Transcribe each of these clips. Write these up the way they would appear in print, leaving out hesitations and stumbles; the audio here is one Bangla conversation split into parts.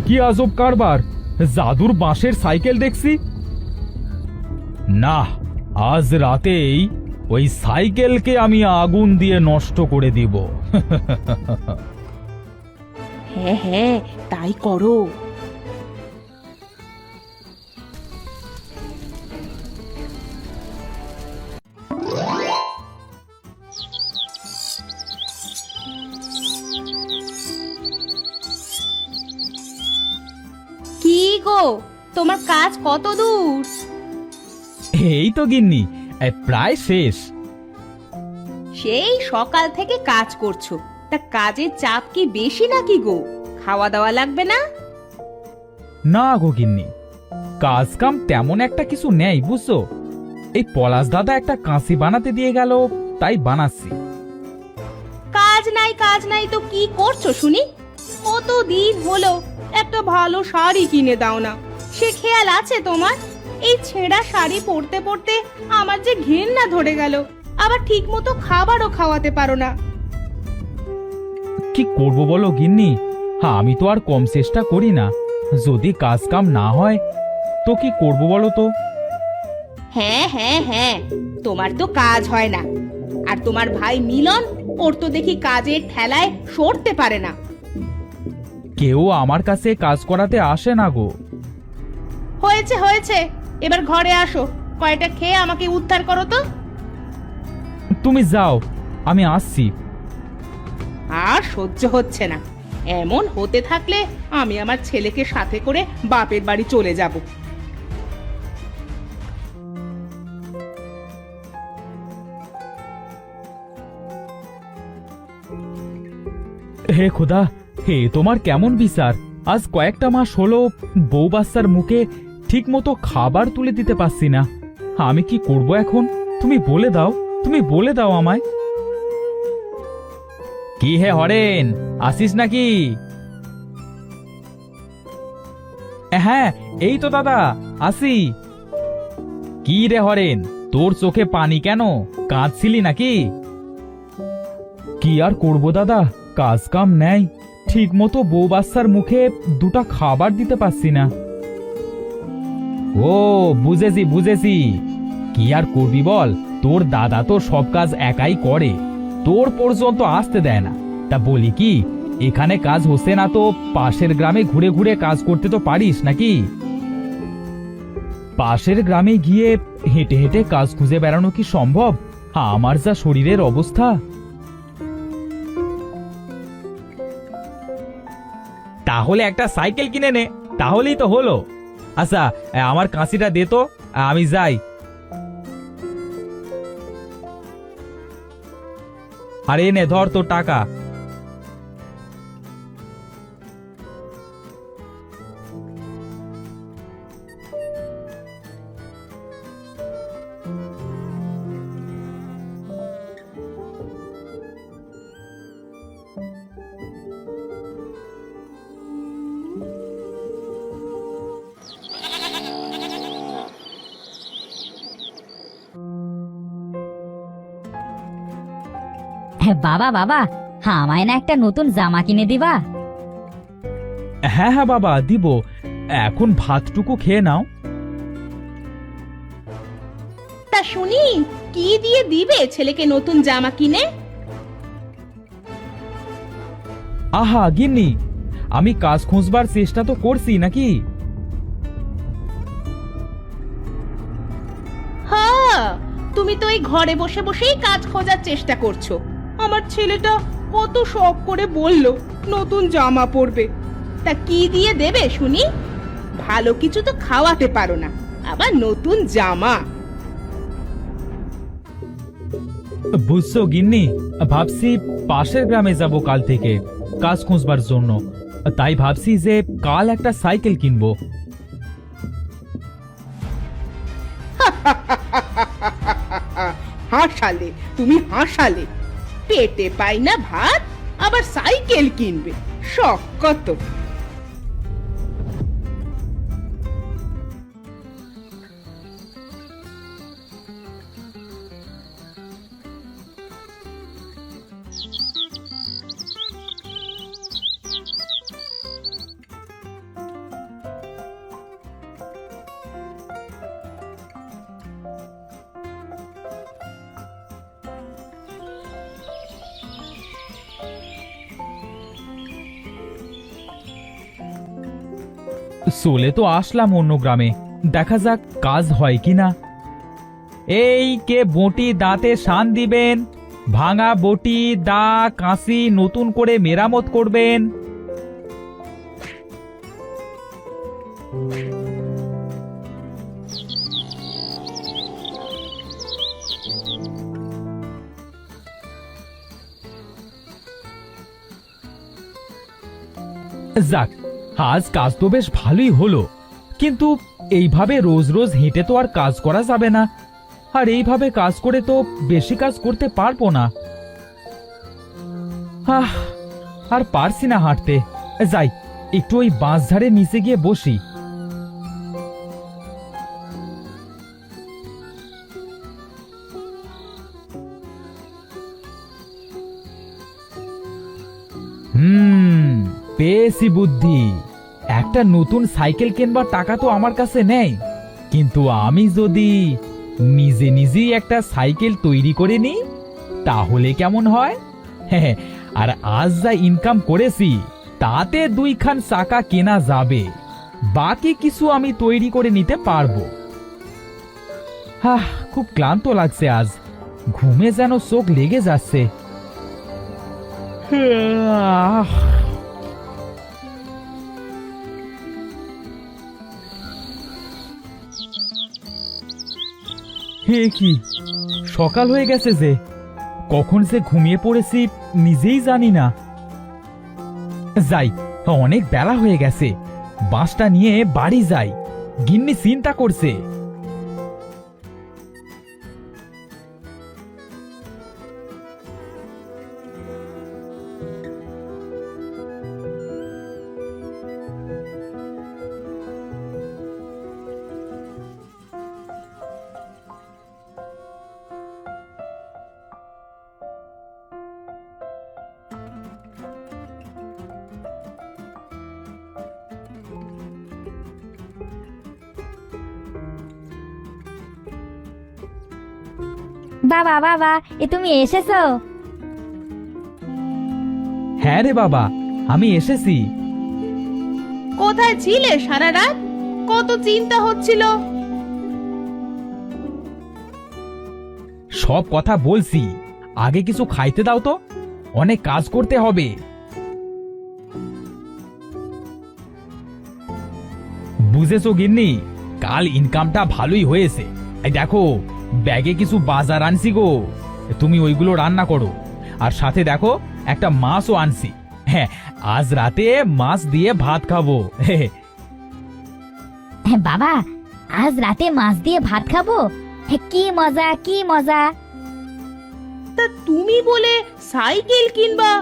কি আজব কারবার, জাদুর বাঁশের সাইকেল দেখছি। না, আজ রাতেই ওই সাইকেলকে আমি আগুন দিয়ে নষ্ট করে দিব। হ্যাঁ হ্যাঁ, তাই করো। কি গো, তোমার কাজ কত দূর? এই তো গিন্নি, প্রায় শেষ। সেই সকাল থেকে কাজ করছো, তা কাজের চাপ কি বেশি নাকি গো? খাওয়া দাওয়া লাগবে না? না গো গিন্নি, কাজ কাম তেমন একটা কিছু নেই বুঝছো। এই পলাশ দাদা একটা কাঁচি বানাতে দিয়ে গেল, তাই বানাচ্ছি। কাজ নাই তো কি করছো শুনি? কতদিন হলো একটা ভালো শাড়ি কিনে দাও না, সে খেয়াল আছে তোমার? এই ছেঁড়া শাড়ি পরতে পরতে আমার যে ঘেন্না ধরে গেল, আবার ঠিক মতো খাবারও খাওয়াতে পারো না। কি করব বলো গিন্নি, আমি তো আর কম চেষ্টা করি না। যদি কাজ কাম না হয় তো কি করব বলো তো। হ্যাঁ হ্যাঁ হ্যাঁ, তোমার তো কাজ হয় না, আর তোমার ভাই মিলন, ওর তো দেখি কাজের ঠেলায় সরতে পারে না। কেউ আমার কাছে কাজ করাতে আসে না গো। হয়েছে হয়েছে, এবার ঘরে আসো, কয়টা খেয়ে আমাকে উদ্ধার করো তো। তুমি যাও, আমি আসছি। আর সহ্য হচ্ছে না, এমন হতে থাকলে আমি আমার ছেলেকে সাথে করে বাপের বাড়ি চলে যাব। হে খোদা, হে তোমার কেমন বিচার! আজ কয়েকটা মাস হলো বউ বাচ্চার মুখে ঠিক মতো খাবার তুলে দিতে পারছি না। আমি কি করব এখন? তুমি বলে দাও আমায়। কি হে হরেন, আসিস নাকি? হ্যাঁ, এই তো দাদা, আসি। কি রে হরেন, তোর চোখে পানি কেন? কাঁদছিলি নাকি? কি আর করব দাদা, কাজ কাম নেই, ঠিক মতো বউ বাচ্চার মুখে দুটা খাবার দিতে পারছি না। ও বুঝেছি। কি আর করবি বল, তোর দাদা তো সব কাজ একাই করে, তোর পর্যন্ত আসতে দেয় না। তা বলি কি, এখানে কাজ হচ্ছে না তো পাশের গ্রামে ঘুরে ঘুরে কাজ করতে তো পারিস নাকি? পাশের গ্রামে গিয়ে হেঁটে হেঁটে কাজ খুঁজে বেড়ানো কি সম্ভব? আমার যা শরীরের অবস্থা। তাহলে একটা সাইকেল কিনে নে, তাহলেই তো হলো। আচ্ছা, আমার কাঁচিটা দে তো, আমি যাই। আরে নে, ধর তোর টাকা। বাবা বাবা, আমায় না একটা নতুন জামা কিনে দিবা? হ্যাঁ হ্যাঁ বাবা, দিব। এখন ভাতটুকু খেয়ে নাও। তা শুনি, কি দিয়ে দিবে ছেলেকে নতুন জামা কিনে? আহা গিন্নি, আমি কাজ খুঁজবার চেষ্টা তো করছি নাকি? হ্যাঁ, তুমি তো এই ঘরে বসে বসেই কাজ খোঁজার চেষ্টা করছো। আমার ছেলেটা কত শখ করে বলল নতুন জামা পরবে, তা কি দিয়ে দেবে শুনি? ভালো কিছু তো খাওয়াতে পারো না, আবার নতুন জামা। বুঝছো গিন্নি, ভাবছি পাশের গ্রামে যাব কাল থেকে কাজ খুঁজবার জন্য। তাই ভাবছি যে কাল একটা সাইকেল কিনবো। হাসালে, তুমি হাসালে। পেটে পাই না ভাত, আবার সাইকেল কিনবে, শখ কত! চলে তো আসলাম অন্য গ্রামে, দেখা যাক কাজ হয় কিনা। এই কে বটি দাঁতে শান দিবেন, ভাঙা বটি দা কাঁচি নতুন করে মেরামত করবেন। যাক, আজ কাজ তো বেশ ভালোই হলো, কিন্তু এইভাবে রোজ রোজ হেঁটে তো আর কাজ করা যাবে না, আর এইভাবে কাজ করে তো বেশি কাজ করতে পারবো না। আর পারছি না হাঁটতে, যাই একটু ওই বাঁশঝাড়ের নিচে গিয়ে বসি। পেয়েছি বুদ্ধি। একটা নতুন সাইকেল কেনবার টাকা তো আমার কাছে নেই, কিন্তু আমি যদি নিজে নিজেই একটা সাইকেল তৈরি করে নিই তাহলে কেমন হয়? হ্যাঁ, আর আজ যা ইনকাম করেছি তাতে 2খান চাকা কেনা যাবে, বাকি কিছু আমি তৈরি করে নিতে পারবো। খুব ক্লান্ত লাগছে আজ, ঘুমে যেন চোখ লেগে যাচ্ছে। হে কি, সকাল হয়ে গেছে যে, কখন সে ঘুমিয়ে পড়েছি নিজেই জানি না। যাই, অনেক বেলা হয়ে গেছে, বাসটা নিয়ে বাড়ি যাই, গিন্নি চিন্তা করছে। বাবা বাবা, তুমি এসেছো? হ্যাঁ রে বাবা, আমি এসেছি। কোথায় ছিলে সারা রাত? কত চিন্তা হচ্ছিল। সব কথা বলছি, আগে কিছু খাইতে দাও তো, অনেক কাজ করতে হবে। বুঝেছো গিন্নি, কাল ইনকামটা ভালোই হয়েছে। এই দেখো, ব্যাগে কিছু বাজার আনছি গো, তুমি ওইগুলো রান্না করো। আর সাথে দেখো একটা মাছও আনছি। হ্যাঁ, আজ রাতে মাছ দিয়ে ভাত খাবো। বাবা, আজ রাতে মাছ দিয়ে ভাত খাবো? কি মজা, কি মজা! তা তুমি বলে সাইকেল কিনবা,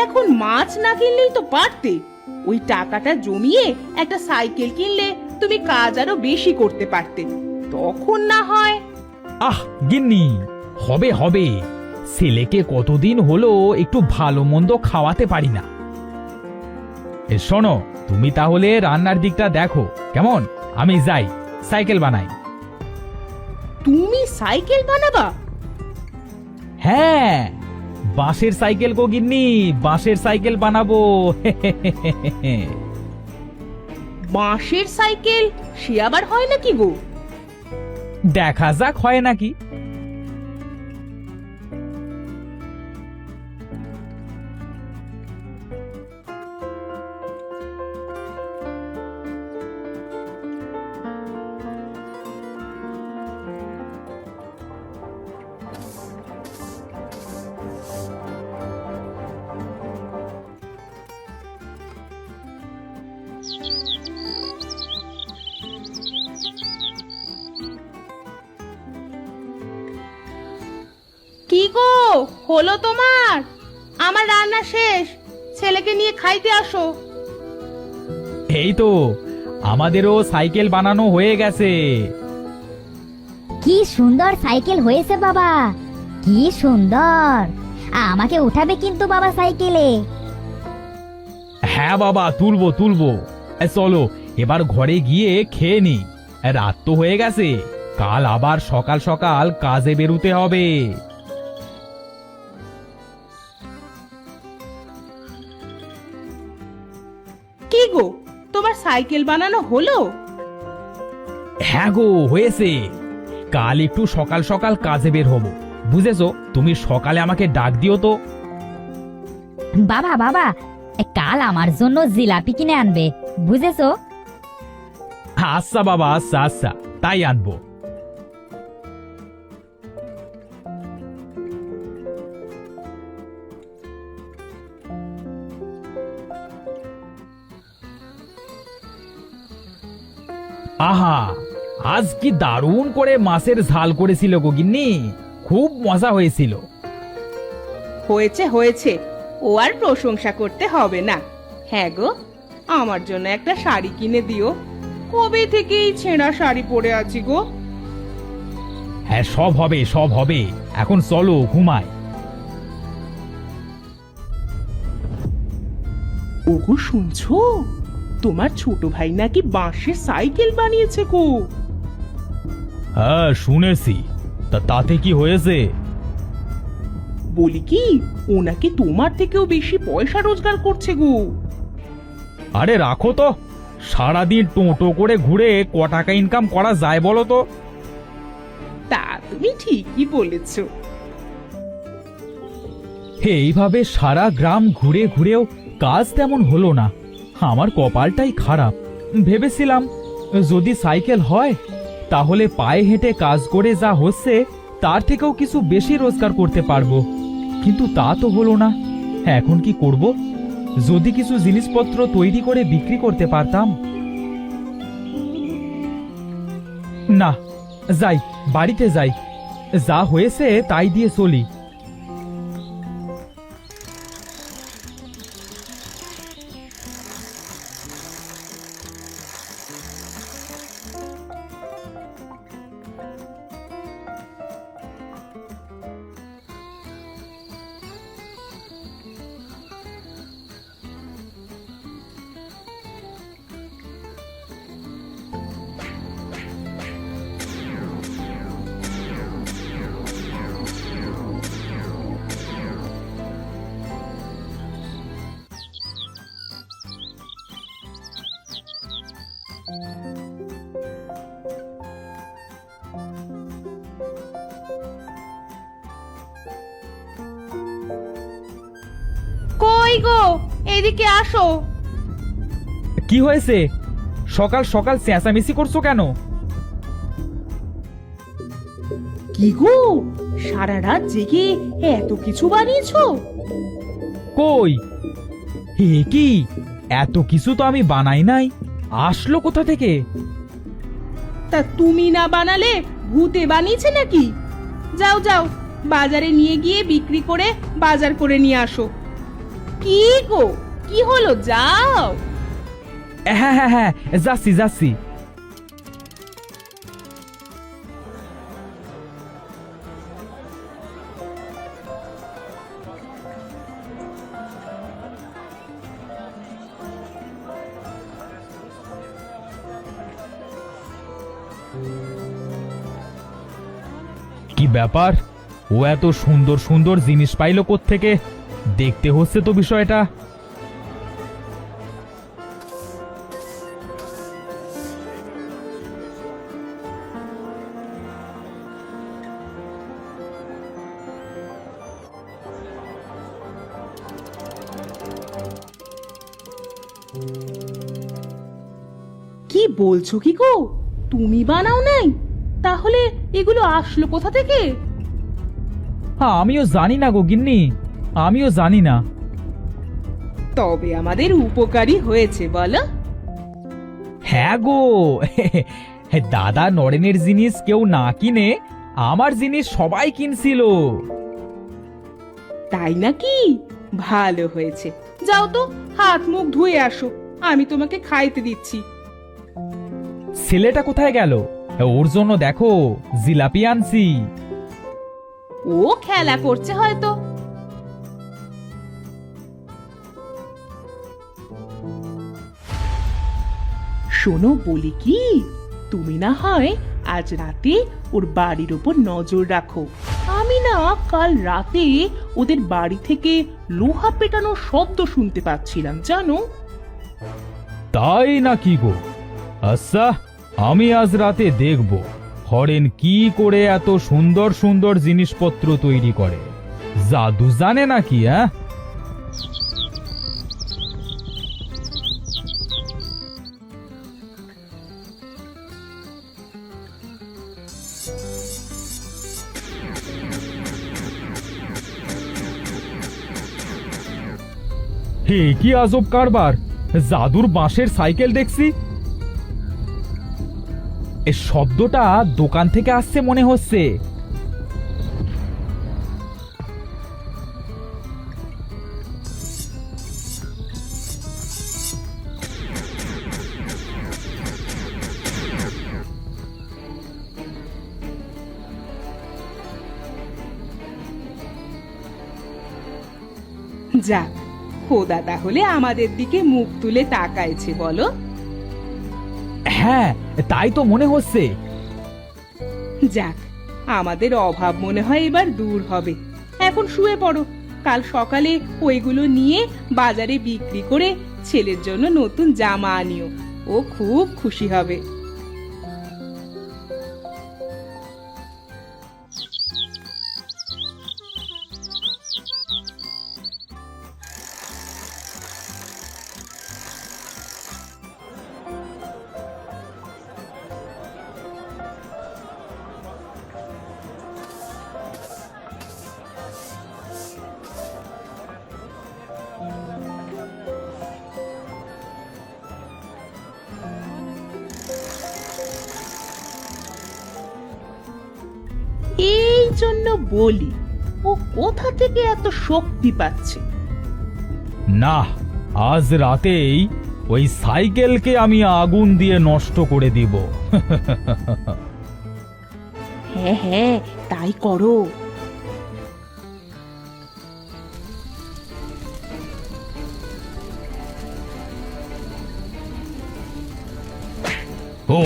এখন মাছ না কিনলেই তো পারতে। ওই টাকাটা জমিয়ে একটা সাইকেল কিনলে তুমি কাজ আরো বেশি করতে পারতে, তখন না হয়। গিন্নি, হবে হবে, ছেলেকে কতদিন হলো একটু ভালো মন্দ খাওয়াতে পারি না। শোনো, তুমি তাহলে রান্নার দিকটা দেখো কেমন, আমি যাই সাইকেল বানাই। তুমি সাইকেল বানাবা? হ্যাঁ, বাঁশের সাইকেল গো গিন্নি, বাঁশের সাইকেল বানাবো। বাঁশের সাইকেল সে আবার হয় নাকি গো? দেখা যাক হয় নাকি। কি গো, হলো তোমার? আমার রান্না শেষ, ছেলেকে নিয়ে খাইতে আসো। এই তো, আমাদেরও সাইকেল বানানো হয়ে গেছে। কি সুন্দর সাইকেল হয়েছে বাবা, কি সুন্দর! আমাকে উঠাবে কিন্তু বাবা সাইকেলে? হ্যাঁ বাবা, তুলবো তুলবো। চলো এবার ঘরে গিয়ে খেয়ে নি, রাত তো হয়ে গেছে, কাল আবার সকাল সকাল কাজে বেরুতে হবে। কি গো, তোমার সাইকেল বানানো হলো? হ্যাঁ গো, হয়েছে। কাল একটু সকাল সকাল কাজে বের হব, বুঝেছো? তুমি সকালে আমাকে ডাক দিও তো। বাবা বাবা, কাল আমার জন্য জিলাপি কিনে আনবে, বুঝেছো? আচ্ছা বাবা, আচ্ছা আচ্ছা, তাই আনবো। আহা, আজ কি দারুণ করে মাছের ঝাল করেছিল গো গিন্নি, খুব মজা হয়েছিল। হয়েছে হয়েছে, ও আর প্রশংসা করতে হবে না। হ্যাঁ গো, আমার জন্য একটা শাড়ি কিনে দিও। কবে থেকেই ছেঁড়া শাড়ি পরে আছি গো। হ্যাঁ, সব হবে সব হবে, এখন চলো ঘুমাই। ওগো, শুনছো? তোমার ছোট ভাই নাকি বাঁশের সাইকেল বানিয়েছে গো। হ্যাঁ শুনেছি, তাতে কি হয়েছে? বলি কি, ও নাকি তোমার থেকেও বেশি পয়সা রোজগার করছে গো। আরে রাখো তো, সারাদিন টোটো করে ঘুরে ক টাকা ইনকাম করা যায় বলো তো? তা তুমি ঠিকই বলেছো। এইভাবে সারা গ্রাম ঘুরে ঘুরেও কাজ তেমন হলো না। আমার কপালটাই খারাপ। ভেবেছিলাম যদি সাইকেল হয় তাহলে পায়ে হেঁটে কাজ করে যা হচ্ছে তার থেকেও কিছু বেশি রোজগার করতে পারবো, কিন্তু তা তো হলো না। এখন কি করব? যদি কিছু জিনিসপত্র তৈরি করে বিক্রি করতে পারতাম। না, যাই, বাড়িতে যাই, যা হয়েছে তাই দিয়ে চলি। কই গো, এদিকে আসো। কি হয়েছে? সকাল সকাল চেঁচামেচি করছো কেন? কি গো, সারা রাত জেগে এত কিছু বানিয়েছো? কই, হে কি, এত কিছু তো আমি বানাই নাই, আসলো কোথা থেকে? তা তুমি না বানালে ভূতে বানিয়েছে নাকি? যাও যাও, বাজারে নিয়ে গিয়ে বিক্রি করে বাজার করে নিয়ে আসো। কি গো, কি হলো, যাও। হ্যাঁ হ্যাঁ হ্যাঁ, যাচ্ছি যাচ্ছি। কি ব্যাপার, ও এত সুন্দর সুন্দর জিনিস পাইলো কোত্থেকে? দেখতে হচ্ছে তো বিষয়টা। কি বলছো কি গো, তুমি বানাও নাই? তাহলে এগুলো আসলো কোথা থেকে? হ্যাঁ, আমিও জানি না গো গিন্নি, আমিও জানি না। তবে আমাদের উপকারী হয়েছে বলো। হ্যাঁ গো, দাদা নরেনের জিনিস কেউ না কিনে আমার জিনিস সবাই কিনছিল। তাই নাকি? ভালো হয়েছে। যাও তো, হাত মুখ ধুয়ে আসো, আমি তোমাকে খাইতে দিচ্ছি। ছেলেটা কোথায় গেল? ওর জন্য দেখো জিলাপি আনছি। ও খেলা করছে হয়তো। শোনো, বলি কি, তুমি না হয় আজ রাতে ওর বাড়ির উপর নজর রাখো। আমি না কাল রাতে ওদের বাড়ি থেকে লোহা পেটানোর শব্দ শুনতে পাচ্ছিলাম, জানো? তাই নাকি গো? আচ্ছা, আমি আজ রাতে দেখব হরেন কি করে এত সুন্দর সুন্দর জিনিসপত্র তৈরি করে। জাদু জানে নাকি? হ্যাঁ, হে কি আজব কারবার! জাদুর বাঁশের সাইকেল দেখছি। এ শব্দটা দোকান থেকে আসছে মনে হচ্ছে। যাক, খোদা তাহলে আমাদের দিকে মুখ তুলে তাকাইছে বলো। হ্যাঁ, তাই তো মনে হচ্ছে। যাক, আমাদের অভাব মনে হয় এবার দূর হবে। এখন শুয়ে পড়ো, কাল সকালে ওইগুলো নিয়ে বাজারে বিক্রি করে ছেলের জন্য নতুন জামা আনিও, ও খুব খুশি হবে। এই জন্য বলি, ও কোথা থেকে এত শক্তি পাচ্ছে। না, আজ রাতেই ওই সাইকেলকে আমি আগুন দিয়ে নষ্ট করে দিব। হ্যাঁ হ্যাঁ, তাই করো।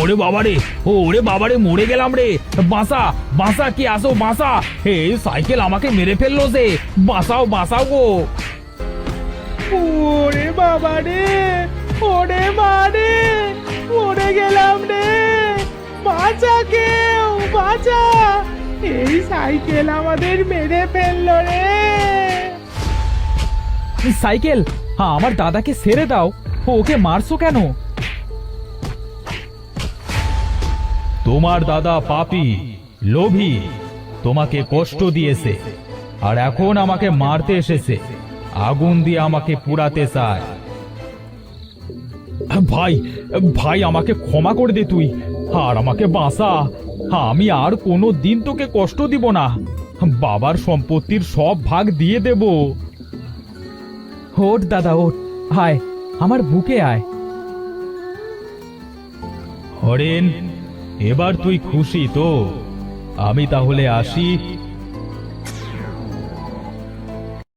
ওরে বাবারে, ওরে বাবারে, মরে গেলাম রে! বাঁচা, বাঁচা, কি আসো, বাঁচা! এই সাইকেল আমাকে মেরে ফেললো যে! বাঁচাও, বাঁচাও গো! ওরে বাবা রে, ওরে মা রে, মরে গেলাম রে! বাঁচা, কেউ বাঁচা! এই সাইকেল আমাদের মেরে ফেললো রে! সাইকেল, হ্যাঁ, আমার দাদাকে ছেড়ে দাও। ওকে মারছো কেন? তোমার দাদা পাপী, লোভী, তোমাকে কষ্ট দিয়েছে, আর এখন আমাকে মারতে এসেছে। আগুন দিয়ে আমাকে পুড়াতে চায়। ভাই, ভাই, আমাকে ক্ষমা করে দে তুই, আর আমাকে বাঁচা। আমি আর কোনো দিন তোকে কষ্ট দিব না। বাবার সম্পত্তির সব ভাগ দিয়ে দেব। ওঠ দাদা, ওঠ, আয়, আমার বুকে আয়। হরেন, এবার তুই খুশি তো? আমি তাহলে আসি।